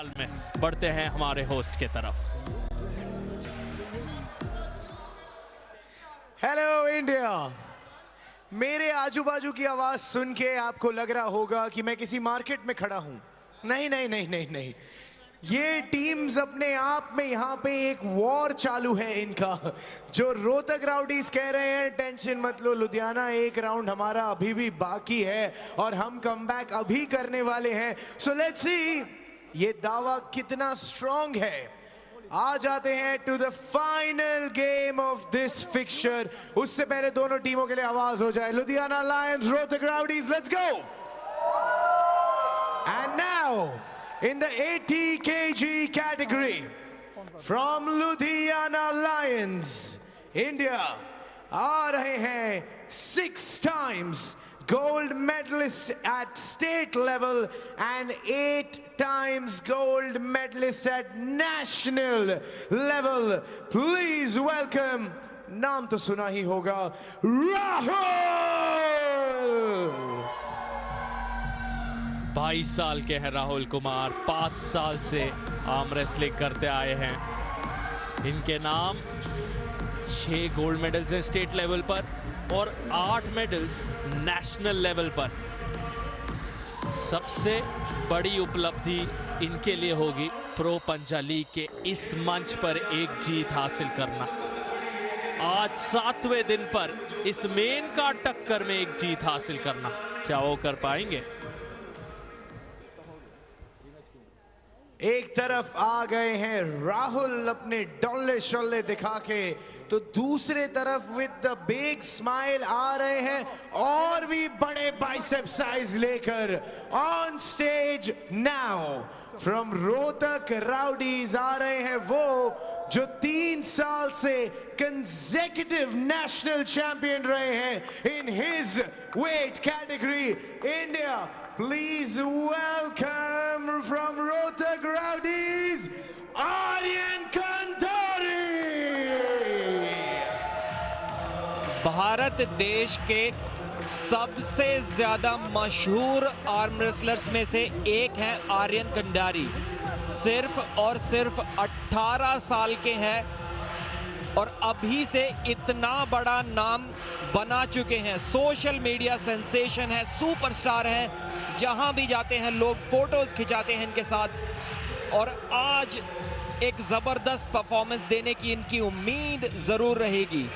साल में बढ़ते हैं हमारे होस्ट के तरफ। Hello India. मेरे आजू बाजू की आवाज सुन के आपको लग रहा होगा कि मैं किसी मार्केट में खड़ा हूं। नहीं नहीं नहीं नहीं नहीं, ये टीम्स अपने आप में यहाँ पे एक वॉर चालू है इनका। जो रोहतक राउडीज कह रहे हैं टेंशन मत लो लुधियाना, एक राउंड हमारा अभी भी बाकी है और हम कमबैक अभी करने वाले हैं। सो लेट्स सी ये दावा कितना स्ट्रॉन्ग है। आ जाते हैं to the final game of this fixture. उससे पहले दोनों टीमों के लिए आवाज हो जाए, Ludhiana Lions, Rohtak Rowdies, let's go. And now in the 80 kg category, from Ludhiana Lions, India, आ रहे हैं 6 times gold medalist at state level and 8 times gold medalist at national level. Please welcome, नाम तो सुना ही होगा, राहुल। 22 साल के हैं राहुल कुमार, 5 साल से आर्म रेसलिंग करते आए हैं। इनके नाम 6 गोल्ड मेडल्स हैं स्टेट लेवल पर और 8 मेडल्स नेशनल लेवल पर। सबसे बड़ी उपलब्धि इनके लिए होगी प्रो पंजा लीग के इस मंच पर एक जीत हासिल करना। आज 7वें दिन पर इस मेन कार्ड टक्कर में एक जीत हासिल करना, क्या वो कर पाएंगे? एक तरफ आ गए हैं राहुल अपने डोले शोले दिखा के, तो दूसरे तरफ विद द बिग स्माइल आ रहे हैं और भी बड़े बाइसेप साइज लेकर। On stage now from Rohtak rowdies आ रहे हैं वो जो 3 साल से कंसेक्यूटिव नेशनल चैंपियन रहे हैं in his weight category. India, please welcome from Rohtak Rowdies, Aryan Kandari। Bharat देश के सबसे ज्यादा मशहूर आर्म रेसलर्स में से एक हैं आर्यन कंडारी। सिर्फ और सिर्फ 18 साल के हैं और अभी से इतना बड़ा नाम बना चुके हैं। सोशल मीडिया सेंसेशन है, सुपरस्टार हैं, जहां भी जाते हैं लोग फोटोज खिंचाते हैं इनके साथ। और आज एक जबरदस्त परफॉर्मेंस देने की इनकी उम्मीद जरूर रहेगी।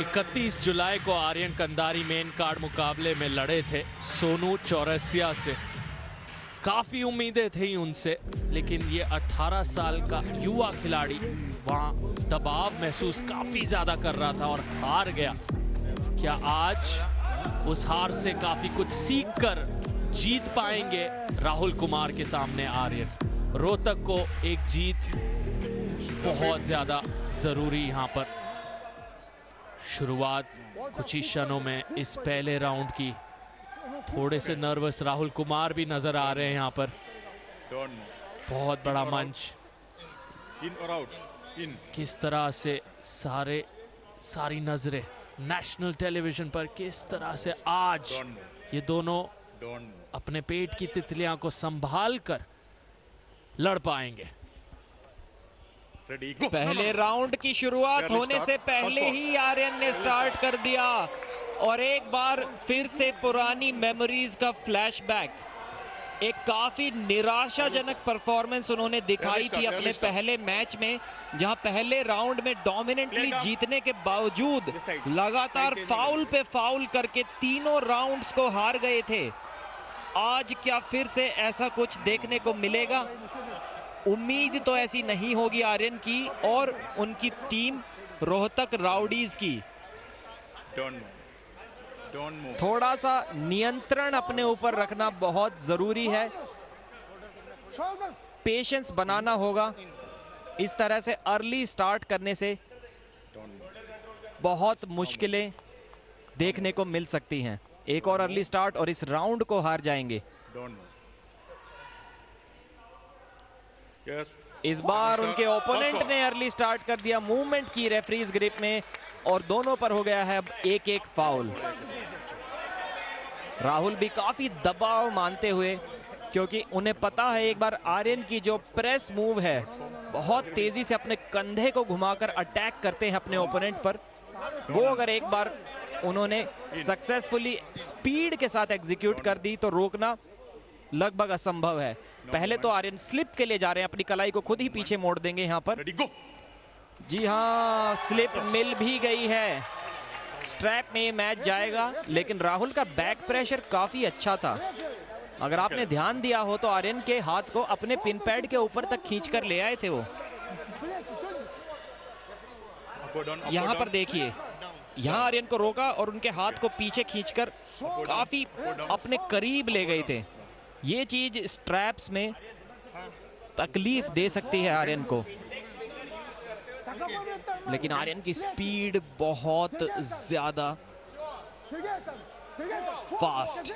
31 जुलाई को आर्यन कंदारी मेन कार्ड मुकाबले में लड़े थे सोनू चौरसिया से। काफी उम्मीदें थी उनसे, लेकिन ये 18 साल का युवा खिलाड़ी वहां दबाव महसूस काफी ज्यादा कर रहा था और हार गया। क्या आज उस हार से काफी कुछ सीखकर जीत पाएंगे राहुल कुमार के सामने आर्यन? रोहतक को एक जीत बहुत ज्यादा जरूरी यहां पर। शुरुआत कुछ ही क्षणों में इस पहले राउंड की। थोड़े से नर्वस राहुल कुमार भी नजर आ रहे हैं यहाँ पर। बहुत बड़ा मंच, इन और आउट, इन। किस तरह से सारी नजरें नेशनल टेलीविजन पर, किस तरह से आज ये दोनों अपने पेट की तितलियां को संभाल कर लड़ पाएंगे। पहले राउंड की शुरुआत होने से पहले ही आर्यन ने स्टार्ट कर दिया और एक बार फिर से पुरानी मेमोरीज का फ्लैशबैक। एक काफी निराशाजनक परफॉर्मेंस उन्होंने दिखाई थी अपने पहले मैच में, जहां पहले राउंड में डोमिनेंटली जीतने के बावजूद लगातार फाउल पे फाउल करके तीनों राउंड्स को हार गए थे। आज क्या फिर से ऐसा कुछ देखने को मिलेगा? उम्मीद तो ऐसी नहीं होगी आर्यन की और उनकी टीम रोहतक राउडीज की। थोड़ा सा नियंत्रण अपने ऊपर रखना बहुत जरूरी है, पेशेंस बनाना होगा। इस तरह से अर्ली स्टार्ट करने से बहुत मुश्किलें देखने को मिल सकती हैं। एक और अर्ली स्टार्ट और इस राउंड को हार जाएंगे। इस बार उनके ओपोनेंट ने अर्ली स्टार्ट कर दिया, मूवमेंट की रेफरीज ग्रिप में और दोनों पर हो गया है अब एक फाउल। राहुल भी काफी दबाव मानते हुए, क्योंकि उन्हें पता है एक बार आर्यन की जो प्रेस मूव है, बहुत तेजी से अपने कंधे को घुमाकर अटैक करते हैं अपने ओपोनेंट पर, वो अगर एक बार उन्होंने सक्सेसफुली स्पीड के साथ एग्जीक्यूट कर दी तो रोकना लगभग असंभव है। पहले तो आर्यन स्लिप के लिए जा रहे हैं, अपनी कलाई को खुद ही पीछे मोड़ देंगे यहाँ पर। जी हाँ, स्लिप मिल भी गई है। स्ट्रैप में ये मैच जाएगा, लेकिन राहुल का बैक प्रेशर काफी अच्छा था। अगर आपने ध्यान दिया हो तो आर्यन के हाथ को अपने पिन पैड के ऊपर तक खींचकर ले आए थे वो। यहाँ पर देखिए, यहाँ आर्यन को रोका और उनके हाथ को पीछे खींचकर काफी अपने करीब ले गए थे। ये चीज स्ट्रैप्स में तकलीफ दे सकती है आर्यन को, लेकिन आर्यन की स्पीड बहुत ज्यादा फास्ट।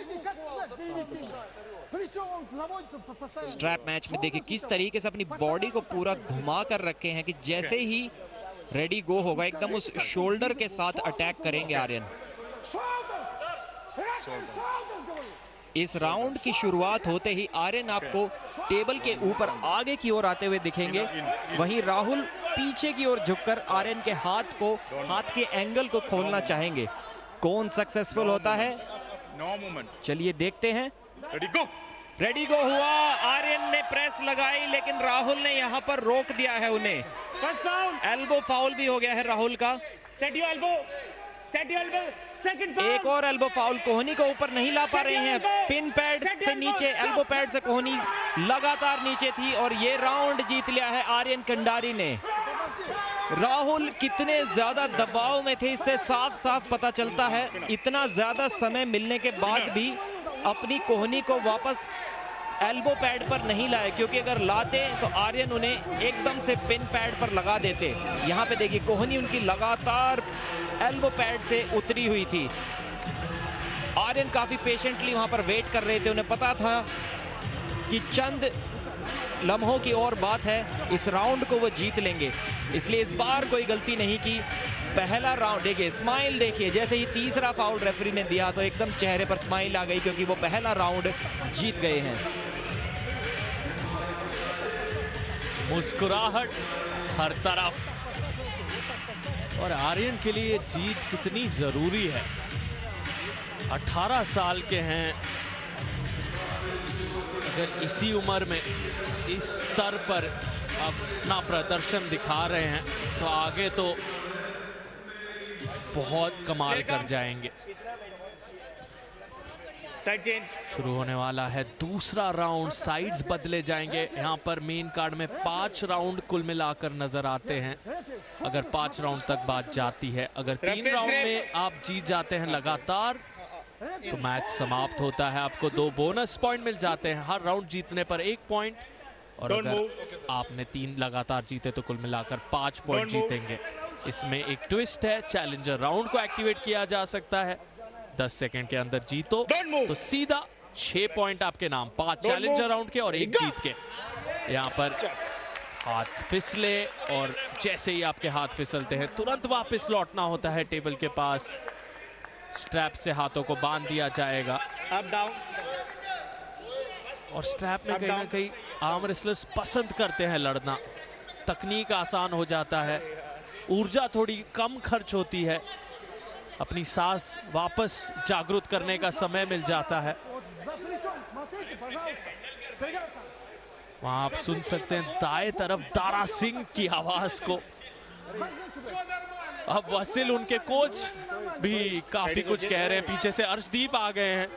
स्ट्रैप मैच में देखिए किस तरीके से अपनी बॉडी को पूरा घुमा कर रखे हैं कि जैसे ही रेडी गो होगा एकदम उस शोल्डर के साथ अटैक करेंगे आर्यन। इस राउंड की शुरुआत होते ही आर्यन आपको टेबल के ऊपर आगे की ओर आते हुए दिखेंगे, वहीं राहुल पीछे की ओर झुककर आर्यन के हाथ के एंगल को खोलना चाहेंगे। कौन सक्सेसफुल होता है, चलिए देखते हैं। रेडी गो हुआ, आर्यन ने प्रेस लगाई, लेकिन राहुल ने यहाँ पर रोक दिया है उन्हें। एल्बो फाउल भी हो गया है राहुल का। Set your elbow, set your elbow. एक और एल्बो फाउल, कोहनी को ऊपर नहीं ला पा रहे हैं। पिन पैड से नीचे, एल्बो पैड से कोहनी लगातार नीचे थी और ये राउंड जीत लिया है आर्यन कंडारी ने। राहुल कितने ज्यादा दबाव में थे इससे साफ साफ पता चलता है। इतना ज्यादा समय मिलने के बाद भी अपनी कोहनी को वापस एल्बो पैड पर नहीं लाए, क्योंकि अगर लाते तो आर्यन उन्हें एकदम से पिन पैड पर लगा देते। यहाँ पे देखिए कोहनी उनकी लगातार एल्बो पैड से उतरी हुई थी। आर्यन काफी पेशेंटली वहां पर वेट कर रहे थे, उन्हें पता था कि चंद लम्हों की और बात है, इस राउंड को वो जीत लेंगे, इसलिए इस बार कोई गलती नहीं की। पहला राउंड देखिए, स्माइल देखिए, जैसे ही तीसरा फाउल रेफरी ने दिया तो एकदम चेहरे पर स्माइल आ गई, क्योंकि वो पहला राउंड जीत गए हैं। मुस्कुराहट हर तरफ, और आर्यन के लिए जीत कितनी जरूरी है। 18 साल के हैं, अगर इसी उम्र में इस स्तर पर अपना प्रदर्शन दिखा रहे हैं तो आगे तो बहुत कमाल कर जाएंगे। साइड चेंज शुरू होने वाला है दूसरा राउंड, साइड्स बदले जाएंगे। यहाँ पर मेन कार्ड में 5 राउंड कुल मिलाकर नजर आते हैं। अगर 5 राउंड तक बात जाती है, अगर 3 राउंड में आप जीत जाते हैं लगातार तो मैच समाप्त होता है। आपको 2 बोनस पॉइंट मिल जाते हैं, हर राउंड जीतने पर 1 पॉइंट, और अगर आपने 3 लगातार जीते तो कुल मिलाकर 5 पॉइंट जीतेंगे। इसमें एक ट्विस्ट है, चैलेंजर राउंड को एक्टिवेट किया जा सकता है। 10 सेकंड के अंदर जीतो तो सीधा 6 पॉइंट आपके नाम, 5 चैलेंजर राउंड के और 1 जीत के। यहाँ पर हाथ फिसले और जैसे ही आपके हाथ फिसलते हैं तुरंत वापस लौटना होता है टेबल के पास। स्ट्रैप से हाथों को बांध दिया जाएगा। अप डाउन, और स्ट्रैप में कहीं ना कहीं आर्म रेसलर्स पसंद करते हैं लड़ना, तकनीक आसान हो जाता है, ऊर्जा थोड़ी कम खर्च होती है, अपनी सांस वापस जागृत करने का समय मिल जाता है। वहां आप सुन सकते हैं दाएं तरफ दारा सिंह की आवाज को। अब वसील, उनके कोच भी काफी कुछ कह रहे हैं। पीछे से अर्शदीप आ गए हैं।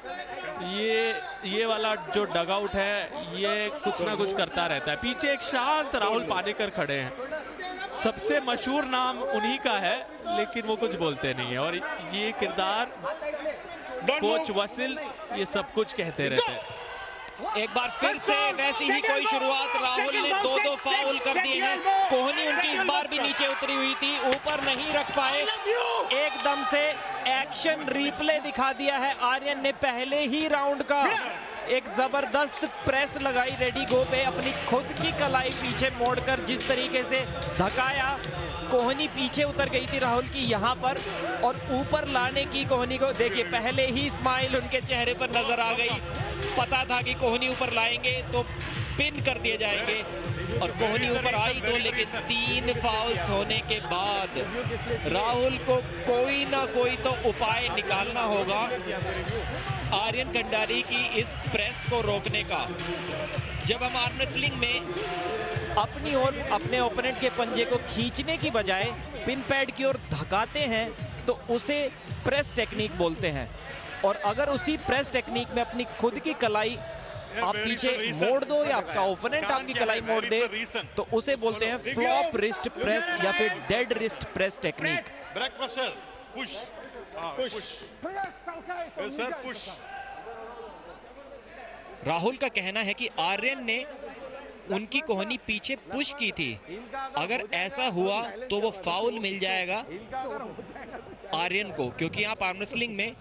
ये वाला जो डगआउट है ये कुछ ना कुछ करता रहता है। पीछे एक शांत राहुल पानेकर खड़े हैं, सबसे मशहूर नाम उन्हीं का है, लेकिन वो कुछ बोलते नहीं है। और ये किरदार कोच वसील ये सब कुछ कहते रहते हैं। एक बार फिर से वैसी ही कोई शुरुआत, राहुल ने 2 फाउल कर दिए हैं। कोहनी उनकी इस बार भी नीचे उतरी हुई थी, ऊपर नहीं रख पाए। एकदम से एक्शन रिप्ले दिखा दिया है आर्यन ने पहले ही राउंड का। एक जबरदस्त प्रेस लगाई रेडी गो पे, अपनी खुद की कलाई पीछे मोड़कर जिस तरीके से धकाया, कोहनी पीछे उतर गई थी राहुल की यहाँ पर, और ऊपर लाने की कोहनी को देखिए, पहले ही स्माइल उनके चेहरे पर नजर आ गई। पता था कि कोहनी ऊपर लाएंगे तो पिन कर दिए जाएंगे, और कोहनी ऊपर आई तो, लेकिन 3 फाउल्स होने के बाद राहुल को कोई ना कोई तो उपाय निकालना होगा आर्यन कंडारी की इस प्रेस को रोकने का। जब हम आर्म रेसलिंग में अपनी ओर अपने ओपोनेंट के पंजे को खींचने की बजाय पिन पैड की ओर धकाते हैं तो उसे प्रेस टेक्निक बोलते हैं, और अगर उसी प्रेस टेक्निक में अपनी खुद की कलाई आप पीछे मोड़ दो या आपका ओपोनेंट आपकी कलाई मोड़ दे तो उसे बोलते हैं फ्लॉप रिस्ट प्रेस या फिर dead wrist press technique. Back pressure. Push. Push. Yes, sir. Push. Rahul का कहना है कि आर्यन ने उनकी कोहनी पीछे पुश की थी, अगर ऐसा हुआ तो वो फाउल मिल जाएगा आर्यन को, क्योंकि आप आर्म रेसलिंग में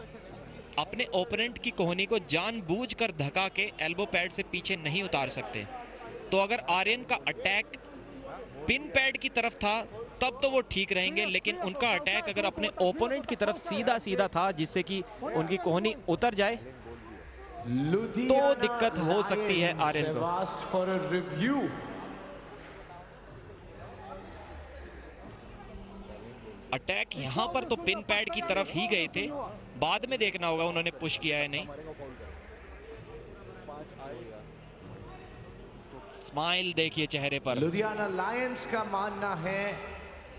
अपने ओपोनेंट की कोहनी को जानबूझकर धका के एल्बो पैड से पीछे नहीं उतार सकते। तो अगर आर्यन का अटैक पिन पैड की तरफ था तब तो वो ठीक रहेंगे, लेकिन उनका अटैक अगर अपने ओपोनेंट की तरफ सीधा सीधा था जिससे कि उनकी कोहनी उतर जाए तो दिक्कत हो सकती है आर्यन को। अटैक यहां पर तो पिन पैड की तरफ ही गए थे, बाद में देखना होगा उन्होंने पुश किया है नहीं। स्माइल देखिए चेहरे पर। लुधियाना लायंस का मानना है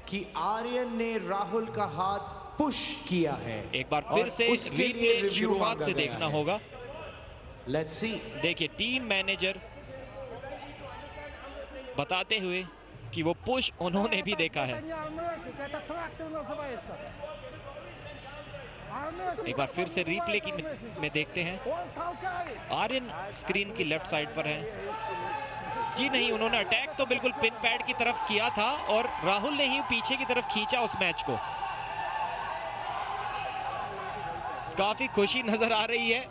कि आर्यन ने राहुल का हाथ पुश किया है। एक बार फिर से रिप्ले शुरुआत से देखना होगा। Let's see. देखिए टीम मैनेजर बताते हुए कि वो पुश उन्होंने भी देखा है। एक बार फिर से रिप्ले की में देखते हैं। आर्यन स्क्रीन की लेफ्ट साइड पर है। जी नहीं, उन्होंने अटैक तो बिल्कुल पिन पैड की तरफ किया था और राहुल ने ही पीछे की तरफ खींचा उस मैच को। काफी खुशी नजर आ रही है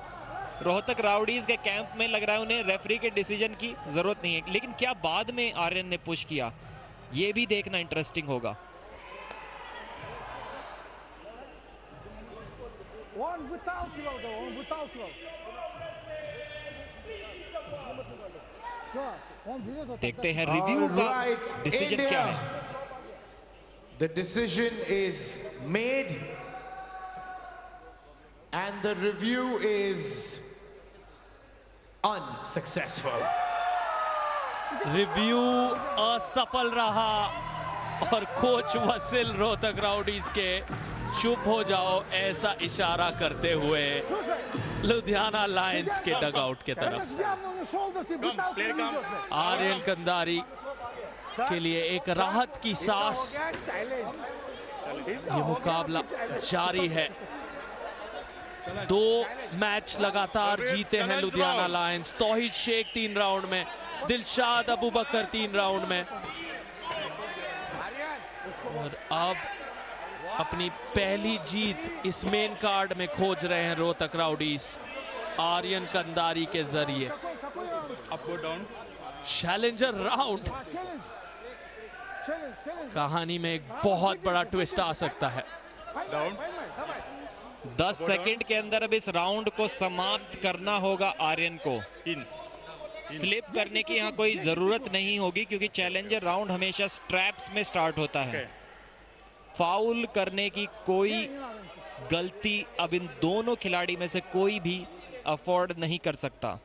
रोहतक राउडीज के कैंप में। लग रहा है उन्हें रेफरी के डिसीजन की जरूरत नहीं है, लेकिन क्या बाद में आर्यन ने पुश किया ये भी देखना इंटरेस्टिंग होगा। देखते हैं रिव्यू का डिसीजन क्या है। The decision is made and the review is unsuccessful. Review असफल रहा और कोच वसील रोहतक राउडीज के चुप हो जाओ ऐसा इशारा करते हुए लुधियाना लायंस के डगआउट के तरफ। आर्यन कंदारी के लिए एक राहत की सांस। ये मुकाबला जारी है। 2 मैच लगातार जीते हैं लुधियाना लायंस। तौहीद शेख 3 राउंड में, दिलशाद अबू बकर 3 राउंड में, और अब अपनी पहली जीत इस मेन कार्ड में खोज रहे हैं रोहतक राउडीज आर्यन कंदारी के जरिए। Up go down. Challenger round कहानी में एक बहुत बड़ा ट्विस्ट आ सकता है। Down. 10 सेकंड के अंदर अब इस राउंड को समाप्त करना होगा आर्यन को। In. स्लिप करने की यहाँ कोई जरूरत नहीं होगी क्योंकि चैलेंजर राउंड हमेशा स्ट्रैप्स में स्टार्ट होता है। फाउल करने की कोई गलती अब इन दोनों खिलाड़ी में से कोई भी अफोर्ड नहीं कर सकता।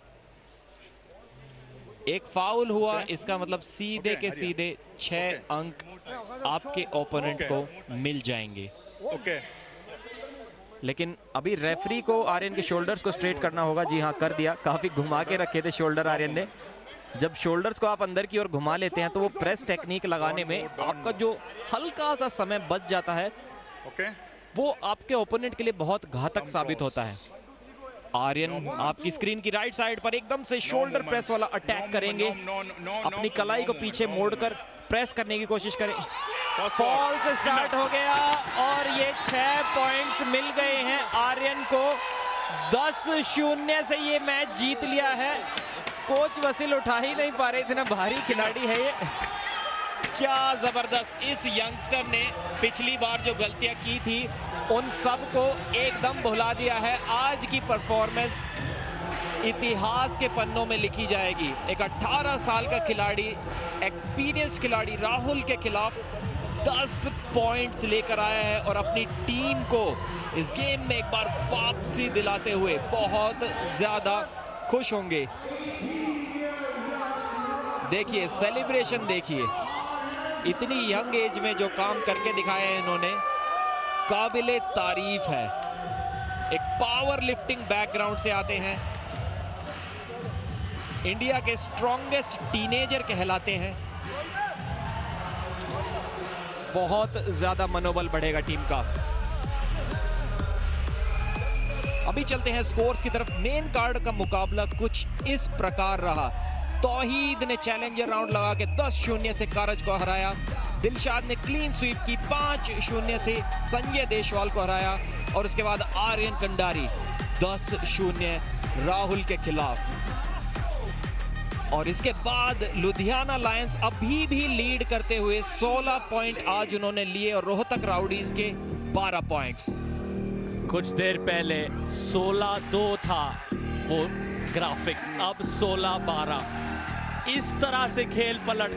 एक फाउल हुआ इसका मतलब सीधे के सीधे 6 अंक आपके ओपोनेंट को मिल जाएंगे। Okay. लेकिन अभी रेफरी को आर्यन के शोल्डर्स को स्ट्रेट करना होगा। जी हाँ, कर दिया। काफी घुमा के रखे थे शोल्डर आर्यन ने। जब शोल्डर्स को आप अंदर की ओर घुमा लेते हैं तो वो प्रेस टेक्निक लगाने में आपका जो हल्का सा समय बच जाता है Okay. वो आपके ओपोनेंट के लिए बहुत घातक साबित होता है। आर्यन आपकी स्क्रीन की राइट साइड पर एकदम से शोल्डर प्रेस वाला अटैक करेंगे। अपनी कलाई को पीछे मोड़कर प्रेस करने की कोशिश करें। फॉल से स्टार्ट हो गया और ये 6 पॉइंट्स मिल गए हैं आर्यन को। 10-0 से ये मैच जीत लिया है। कोच वसील उठा ही नहीं पा रहे, इतना भारी खिलाड़ी है ये। क्या जबरदस्त, इस यंगस्टर ने पिछली बार जो गलतियां की थी उन सब को एकदम भुला दिया है। आज की परफॉर्मेंस इतिहास के पन्नों में लिखी जाएगी। एक 18 साल का खिलाड़ी, एक्सपीरियंस खिलाड़ी राहुल के खिलाफ 10 पॉइंट्स लेकर आया है और अपनी टीम को इस गेम में एक बार वापसी दिलाते हुए बहुत ज्यादा खुश होंगे। देखिए सेलिब्रेशन, देखिए इतनी यंग एज में जो काम करके दिखाया है इन्होंने, काबिले तारीफ है। एक पावर लिफ्टिंग बैकग्राउंड से आते हैं, इंडिया के स्ट्रॉन्गेस्ट टीनेजर कहलाते हैं। बहुत ज्यादा मनोबल बढ़ेगा टीम का। अभी चलते हैं स्कोर्स की तरफ। मेन कार्ड का मुकाबला कुछ इस प्रकार रहा। तौहीद ने चैलेंजर राउंड लगा के 10-0 से कारज को हराया। दिलशाद ने क्लीन स्वीप की 5-0 से संजय देशवाल को हराया। और उसके बाद आर्यन कंडारी 10-0 राहुल के खिलाफ। और इसके बाद लुधियाना लायंस अभी भी लीड करते हुए 16 पॉइंट आज उन्होंने लिए और रोहतक राउडीज के 12 पॉइंट्स। कुछ देर पहले 16-2 था वो ग्राफिक, अब 16-12। इस तरह से खेल पलट